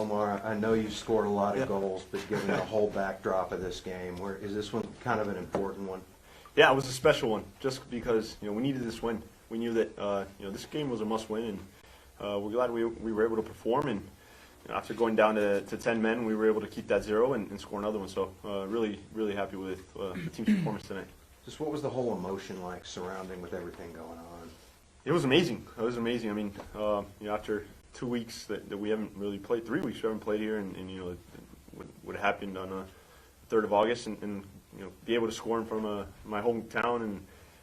Omar, I know you scored a lot of goals, but given the whole backdrop of this game, is this one kind of an important one? Yeah, it was a special one, just because we needed this win. We knew that this game was a must-win, and we're glad we were able to perform. And after going down to 10 men, we were able to keep that 0 and score another one. So really, really happy with the team's performance tonight. Just what was the whole emotion like surrounding with everything going on? It was amazing. It was amazing. I mean, after 2 weeks that we haven't really played, 3 weeks we haven't played here, and what happened on the 3rd of August, and be able to score in front of my hometown and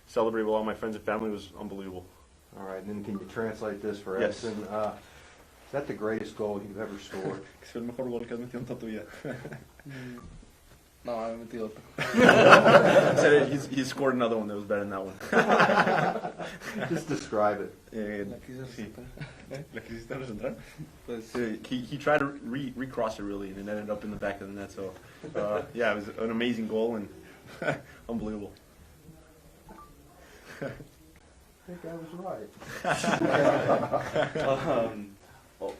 celebrate with all my friends and family was unbelievable. All right, and then can you translate this for Yes. Edson? Is that the greatest goal you've ever scored? Es el mejor gol que has metido en toda tu vida. No, I haven't metido otro. Said he scored another one that was better than that one. Just describe it. ¿La quisiste representar? Pues, he tried to recross it really, and it ended up in the back of the net. So, yeah, it was an amazing goal and unbelievable. I think I was right.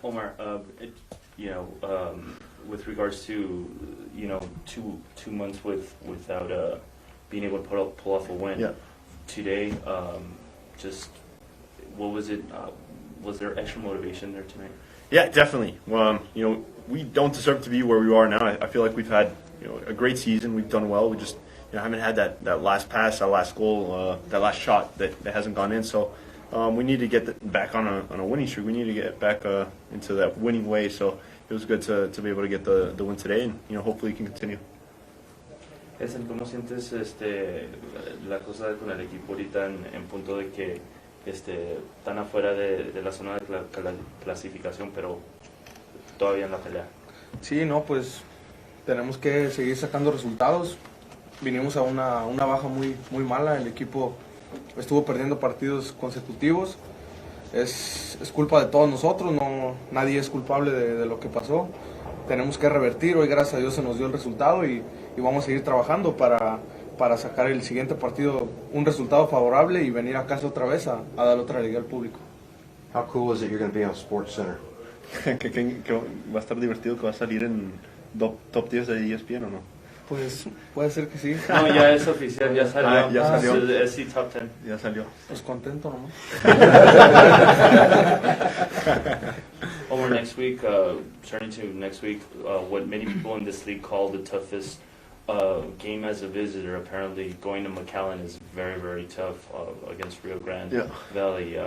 Omar, with regards to 2 months without being able to pull off a win, Yeah. Today, just what was it? Was there extra motivation there tonight? Yeah, definitely. We don't deserve to be where we are now. I feel like we've had a great season. We've done well. We just haven't had that last pass, that last goal, that last shot that hasn't gone in. So we need to get back on a winning streak. We need to get back into that winning way. So it was good to be able to get the win today, and hopefully we can continue. Edson, ¿cómo sientes la cosa con el equipo ahorita en punto de que están afuera de la zona de clasificación, pero todavía en la pelea? Sí, no, pues tenemos que seguir sacando resultados. Vinimos a una baja muy mala. El equipo estuvo perdiendo partidos consecutivos. Es culpa de todos nosotros, nadie es culpable de lo que pasó. Tenemos que revertir. Hoy, gracias a Dios, se nos dio el resultado y vamos a seguir trabajando para sacar el siguiente partido un resultado favorable y venir a casa otra vez a dar otra alegría al público. How cool is it you're going to be on Sports Center? que va a estar divertido, que va a salir en top 10 de ESPN, ¿o no? Pues puede ser que sí. No, ya es oficial, ya salió. Ya salió. Es sí, top 10. Ya salió. Pues contento nomás. Over next week, turning to next week, what many people in this league call the toughest game as a visitor. Apparently, going to McAllen is very, very tough against Rio Grande Valley.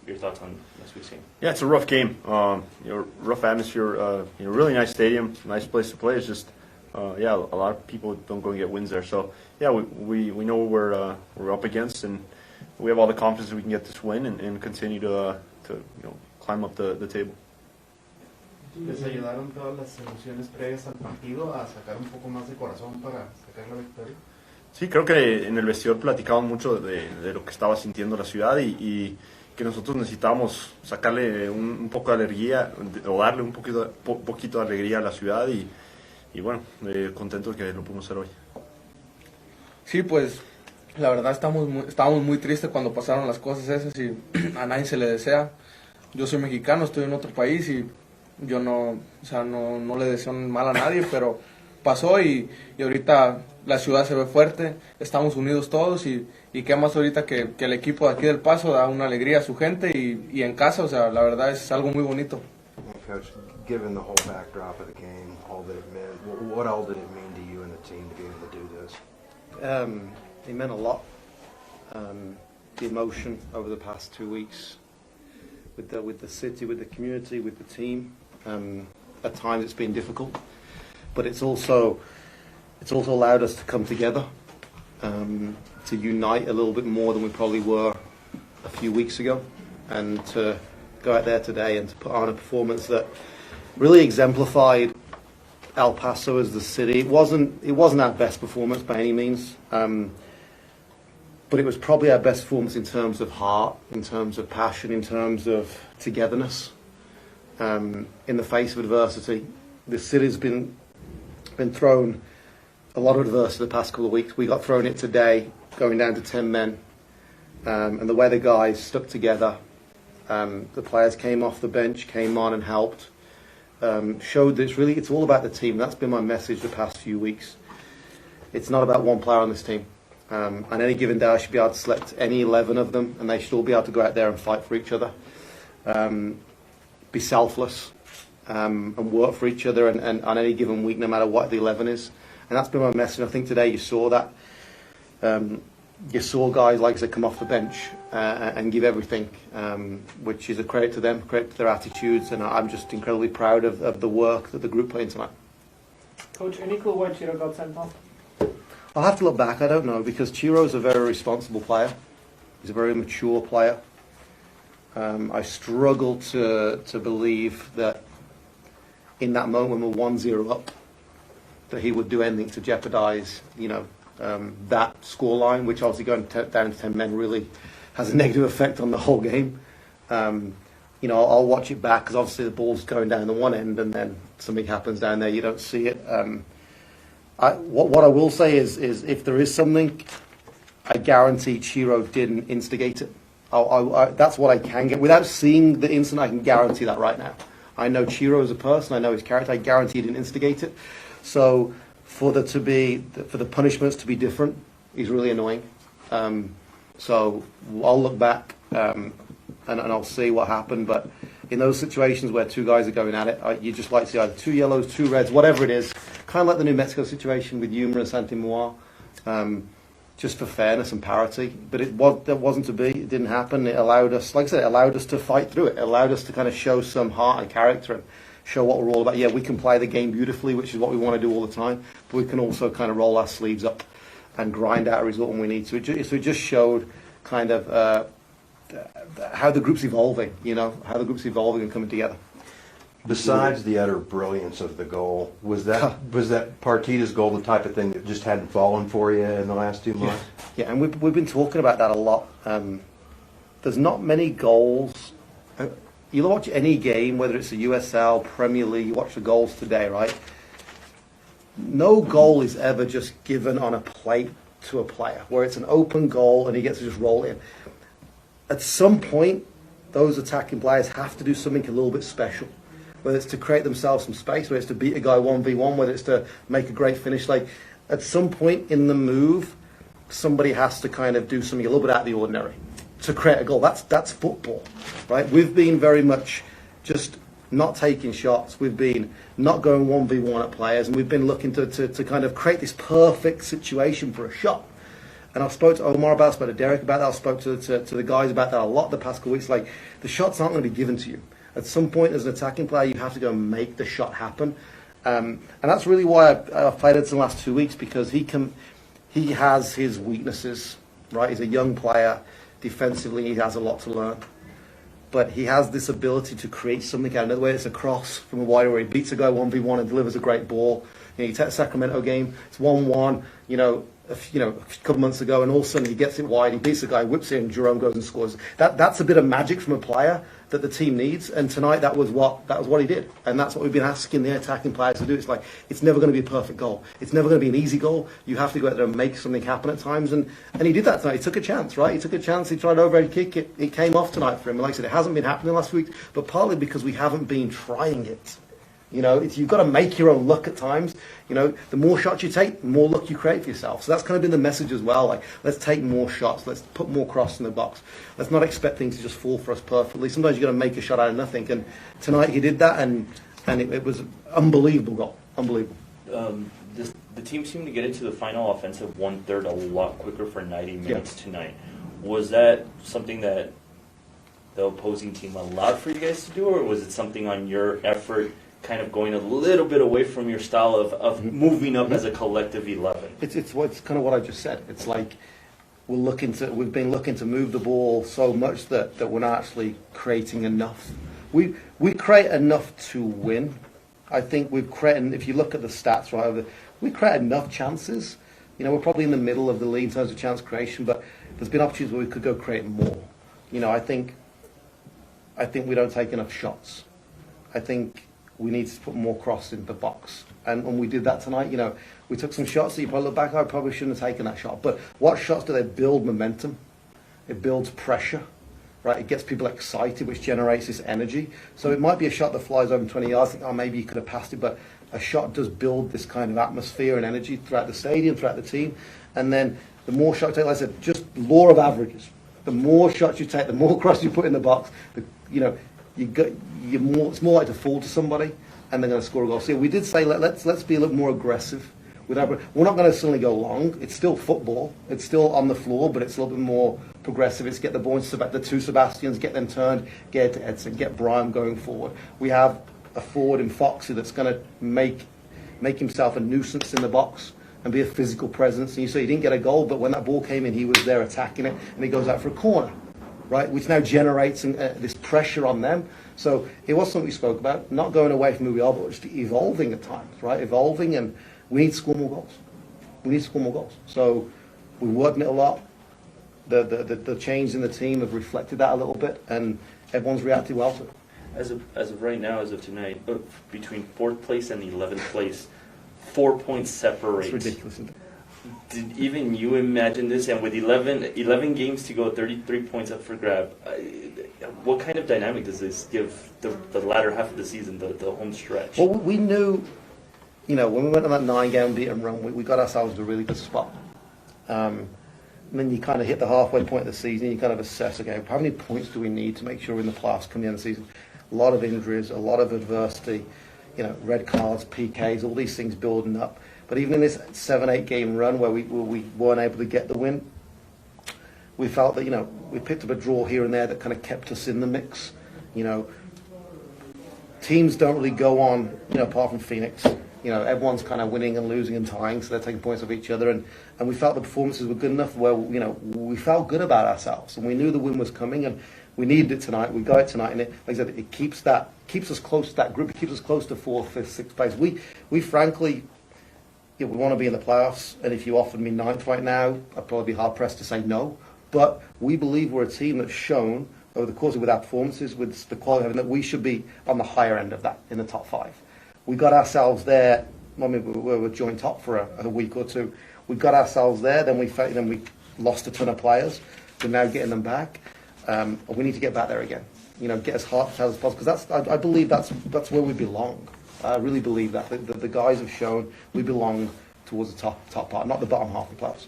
Your thoughts on next week's game? Yeah, it's a rough game. Rough atmosphere. Really nice stadium, nice place to play. It's just, a lot of people don't go and get wins there. So, yeah, we know what we're up against, and we have all the confidence that we can get this win and continue to climb up the table. ¿Les ayudaron todas las emociones previas al partido a sacar un poco más de corazón para sacar la victoria? Sí, creo que en el vestidor platicaban mucho de lo que estaba sintiendo la ciudad y que nosotros necesitábamos sacarle un poco de alegría o darle un poquito de alegría a la ciudad y bueno, contentos que lo pudimos hacer hoy. Sí, pues la verdad estábamos muy tristes cuando pasaron las cosas esas y a nadie se le desea. Yo soy mexicano, estoy en otro país y yo no le deseo mal a nadie, pero pasó y ahorita la ciudad se ve fuerte, estamos unidos todos y qué más ahorita que el equipo de aquí del Paso da una alegría a su gente y en casa, la verdad es algo muy bonito. Coach, given the whole backdrop of the game, all that it meant, what all did it mean to you and the team to be able to do this? It meant a lot. The emotion over the past 2 weeks with the city, with the community, with the team. At times it's been difficult, but it's also allowed us to come together, to unite a little bit more than we probably were a few weeks ago, and to go out there today and to put on a performance that really exemplified El Paso as the city. It wasn't our best performance by any means, but it was probably our best performance in terms of heart, in terms of passion, in terms of togetherness. In the face of adversity, the city's been thrown a lot of adversity the past couple of weeks. We got thrown it today, going down to 10 men, and the way the guys stuck together. The players came off the bench, came on and helped. showed that it's all about the team. That's been my message the past few weeks. It's not about one player on this team. On any given day, I should be able to select any 11 of them, and they should all be able to go out there and fight for each other, be selfless, and work for each other, and on any given week, no matter what the 11 is. And that's been my message. I think today you saw that. You saw guys, like I said, come off the bench and give everything, which is a credit to them, credit to their attitudes, and I'm just incredibly proud of the work that the group played tonight. Coach, any clue why Chiro got sent off? I'll have to look back. I don't know, because Chiro's a very responsible player. He's a very mature player. I struggle to believe that in that moment when we're 1-0 up, that he would do anything to jeopardise, that scoreline, which obviously going down to 10 men really has a negative effect on the whole game. I'll watch it back because obviously the ball's going down the one end and then something happens down there, you don't see it. What I will say is if there is something, I guarantee Chiro didn't instigate it. That's what I can get. Without seeing the incident, I can guarantee that right now. I know Chiro as a person, I know his character, I guarantee he didn't instigate it. So for the punishments to be different is really annoying. So I'll look back and I'll see what happened. But in those situations where two guys are going at it, you just like to see either 2 yellows, 2 reds, whatever it is. Kind of like the New Mexico situation with Yuma and Santi-Moir, just for fairness and parity. But that wasn't to be. It didn't happen. It allowed us, like I said, it allowed us to fight through it. It allowed us to kind of show some heart and character and show what we're all about. Yeah, we can play the game beautifully, which is what we want to do all the time, but we can also kind of roll our sleeves up and grind out a result when we need to. So it just showed kind of how the group's evolving, how the group's evolving and coming together. Besides the utter brilliance of the goal, was that Partida's goal the type of thing that just hadn't fallen for you in the last 2 months? Yeah, and we've been talking about that a lot. There's not many goals. You watch any game, whether it's the USL, Premier League, you watch the goals today, right? No goal is ever just given on a plate to a player, where it's an open goal and he gets to just roll in. At some point, those attacking players have to do something a little bit special. Whether it's to create themselves some space, whether it's to beat a guy 1v1, whether it's to make a great finish. Like, at some point in the move, somebody has to kind of do something a little bit out of the ordinary to create a goal. That's football, right? We've been very much just not taking shots. We've been not going 1v1 at players, and we've been looking to kind of create this perfect situation for a shot. And I've spoke to Omar about it, I spoke to Derek about that, I spoke to the guys about that a lot the past couple of weeks. Like, the shots aren't going to be given to you. At some point, as an attacking player, you have to go and make the shot happen. And that's really why I've played Edson the last 2 weeks, because he has his weaknesses, right? He's a young player. Defensively, he has a lot to learn. But he has this ability to create something out of nowhere. It's a cross from a wide where he beats a guy 1v1 and delivers a great ball. You take the Sacramento game, it's 1-1, a couple months ago, and all of a sudden he gets it wide, he beats the guy, whips it, and Jerome goes and scores. That's a bit of magic from a player that the team needs, and tonight that was what he did, and that's what we've been asking the attacking players to do. It's like, it's never going to be a perfect goal, it's never going to be an easy goal. You have to go out there and make something happen at times, and he did that tonight. He took a chance, right? He took a chance. He tried overhead kick. It came off tonight for him. And like I said, it hasn't been happening last week, but partly because we haven't been trying it. You've got to make your own luck at times. The more shots you take, the more luck you create for yourself. So that's kind of been the message as well. Like, let's take more shots. Let's put more crosses in the box. Let's not expect things to just fall for us perfectly. Sometimes you've got to make a shot out of nothing. And tonight he did that, and it was an unbelievable goal. Unbelievable. The team seemed to get into the final offensive 1/3 a lot quicker for 90 minutes tonight. Was that something that the opposing team allowed for you guys to do, or was it something on your effort, kind of going a little bit away from your style of moving up as a collective 11? It's kind of what I just said. It's like we've been looking to move the ball so much that we're not actually creating enough. We create enough to win. I think we've created, if you look at the stats, right, we create enough chances. We're probably in the middle of the league in terms of chance creation, but there's been opportunities where we could go create more. I think we don't take enough shots. I think we need to put more cross in the box. And when we did that tonight, we took some shots that you probably look back, I probably shouldn't have taken that shot. But what shots do they build momentum? It builds pressure. right? It gets people excited, which generates this energy. So it might be a shot that flies over 20 yards, think, oh, maybe you could have passed it, but a shot does build this kind of atmosphere and energy throughout the stadium, throughout the team. And then the more shots you take, like I said, just law of averages. The more shots you take, the more crosses you put in the box, you're more, it's more likely to fall to somebody, and they're going to score a goal. So we did say let's be a little more aggressive. We're not going to suddenly go long. It's still football. It's still on the floor, but it's a little bit more progressive. It's get the boys, the two Sebastians, get them turned, get it to Edson, get Brian going forward. We have a forward in Foxy that's going to make himself a nuisance in the box and be a physical presence. And you say he didn't get a goal, but when that ball came in, he was there attacking it, and he goes out for a corner, right? Which now generates this pressure on them. So it was something we spoke about, not going away from who we are, but just evolving at times, right? Evolving, and we need to score more goals. We need to score more goals. So we're working it a lot. The change in the team have reflected that a little bit, and everyone's reacted well to it. As of right now, as of tonight, between 4th place and 11th place, 4 points separate. It's ridiculous, isn't it? Did even you imagine this? And with 11 games to go, 33 points up for grab, what kind of dynamic does this give the latter half of the season, the home stretch? Well, we knew, when we went on that 9-game beaten run, we got ourselves to a really good spot. And then you kind of hit the halfway point of the season, you kind of assess, okay, how many points do we need to make sure we're in the playoffs come the end of the season? A lot of injuries, a lot of adversity, red cards, PKs, all these things building up. But even in this 7-8 game run where we weren't able to get the win, we felt that, we picked up a draw here and there that kind of kept us in the mix. Teams don't really go on, apart from Phoenix. Everyone's kind of winning and losing and tying, so they're taking points off each other. And we felt the performances were good enough where, we felt good about ourselves. And we knew the win was coming, and we needed it tonight. We got it tonight, and like I said, it keeps us close to that group. It keeps us close to 4th, 5th, 6th place. We frankly, we want to be in the playoffs, and if you offered me 9th right now, I'd probably be hard-pressed to say no. But we believe we're a team that's shown over the course of with our performances, with the quality, that we should be on the higher end of that, in the top 5. We got ourselves there. We were joint top for a week or two. We got ourselves there. Then we lost a ton of players. We're now getting them back. We need to get back there again. Get as hard as possible, because I believe that's where we belong. I really believe that. The guys have shown we belong towards the top part, not the bottom half of the playoffs.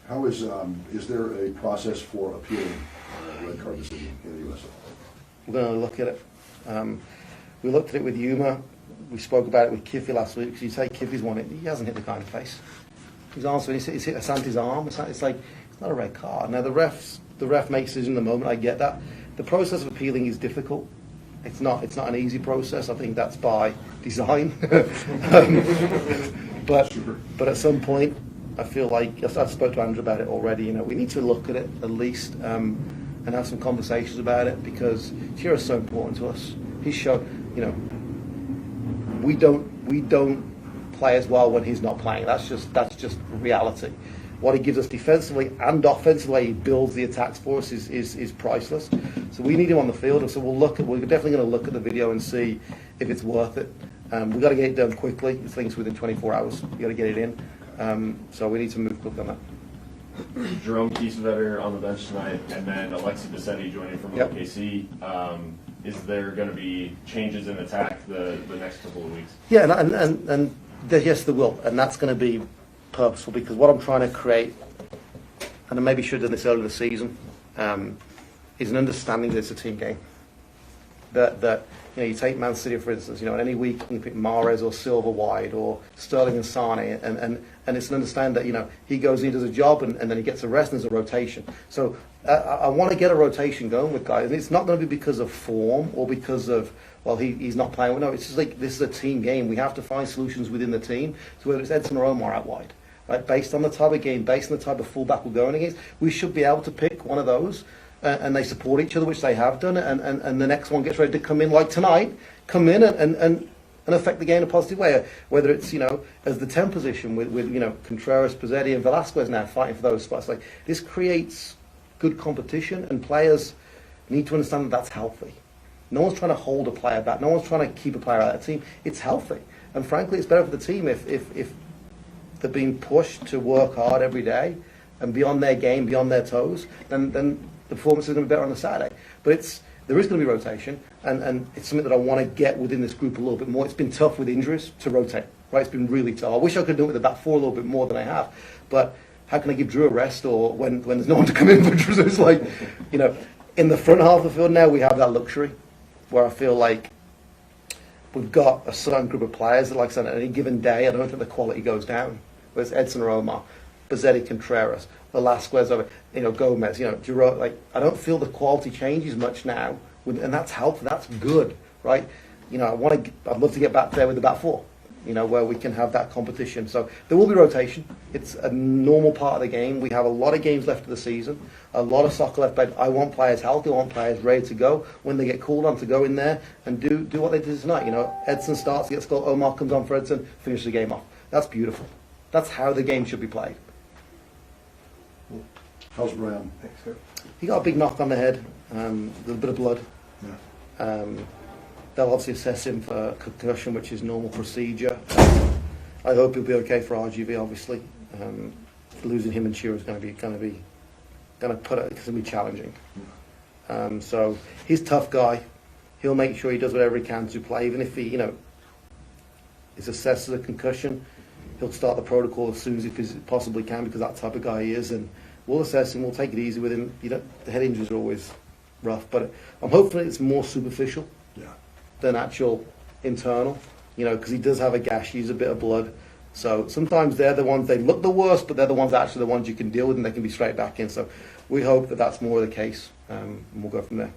How is there a process for appealing red card decision in the USL? We're going to look at it. We looked at it with Yuma. We spoke about it with Kiffy last week, because you say Kiffy's won it. He hasn't hit the guy in the face. He's hit Asante's arm. It's like, it's not a red card. Now the ref makes decision in the moment. I get that. The process of appealing is difficult. It's not an easy process. I think that's by design. But at some point, I feel like I spoke to Andrew about it already. We need to look at it at least and have some conversations about it, because Chiro is so important to us. He's shown, we don't play as well when he's not playing. That's just reality. What he gives us defensively and offensively, he builds the attacks for us, is priceless. So we need him on the field, and so we're definitely going to look at the video and see if it's worth it. We've got to get it done quickly. I think it's within 24 hours. We've got to get it in. So we need to move quickly on that. Jerome Kiesewetter on the bench tonight, and then Alexi Bisetti joining from OKC. Is there going to be changes in attack the next couple of weeks? Yeah, and yes, there will, and that's going to be purposeful, because what I'm trying to create, and I maybe should have done this earlier in the season, is an understanding that it's a team game. That you take Man City for instance. In any week you pick Mahrez or Silva wide, or Sterling and Sane, and it's an understanding that he goes in, he does a job, and then he gets a rest, and there's a rotation. So I want to get a rotation going with guys, and it's not going to be because of form or because of he's not playing. No, it's just like this is a team game. We have to find solutions within the team. So whether it's Edson or Omar out wide, right, based on the type of game, based on the type of fullback we're going against, we should be able to pick one of those. And they support each other, which they have done, and the next one gets ready to come in, like tonight, and affect the game in a positive way. Whether it's as the 10 position with Contreras, Pizzetti, and Velasquez now fighting for those spots. Like, this creates good competition, and players need to understand that that's healthy. No one's trying to hold a player back. No one's trying to keep a player out of the team. It's healthy, and frankly, it's better for the team if they're being pushed to work hard every day and be on their game, be on their toes, then the performance is going to be better on the Saturday. But there is going to be rotation, and it's something that I want to get within this group a little bit more. It's been tough with injuries to rotate, right? It's been really tough. I wish I could do it with the back four a little bit more than I have, but how can I give Drew a rest or when there's no one to come in for Drew? So it's like, you know, in the front half of the field now we have that luxury where I feel like we've got a certain group of players that, like I said, on any given day, I don't think the quality goes down. Whereas Edson or Omar, Bazzetti, Contreras, Velasquez, you know, Gomez, you know, Giroud, like, I don't feel the quality changes much now, and that's helpful, that's good, right? You know, I'd love to get back there with the back four, you know, where we can have that competition. So there will be rotation. It's a normal part of the game. We have a lot of games left of the season, a lot of soccer left, but I want players healthy, I want players ready to go when they get called on to go in there and do what they did tonight. You know, Edson starts, gets goal, Omar comes on for Edson, finishes the game off. That's beautiful. That's how the game should be played. How's Brown? Thanks, sir. He got a big knock on the head, a little bit of blood. Yeah. They'll obviously assess him for concussion, which is normal procedure. I hope he'll be okay for RGV. Obviously, losing him and Chiro is going to be it's going to be challenging. So he's a tough guy. He'll make sure he does whatever he can to play, even if he, you know, is assessed as a concussion. He'll start the protocol as soon as he possibly can because that type of guy he is, and we'll assess him. We'll take it easy with him. You know, the head injuries are always rough, but I'm hoping it's more superficial than actual internal. You know, because he does have a gash, he's a bit of blood. So sometimes they're the ones, they look the worst, but they're the ones actually the ones you can deal with and they can be straight back in. So we hope that that's more the case, and we'll go from there.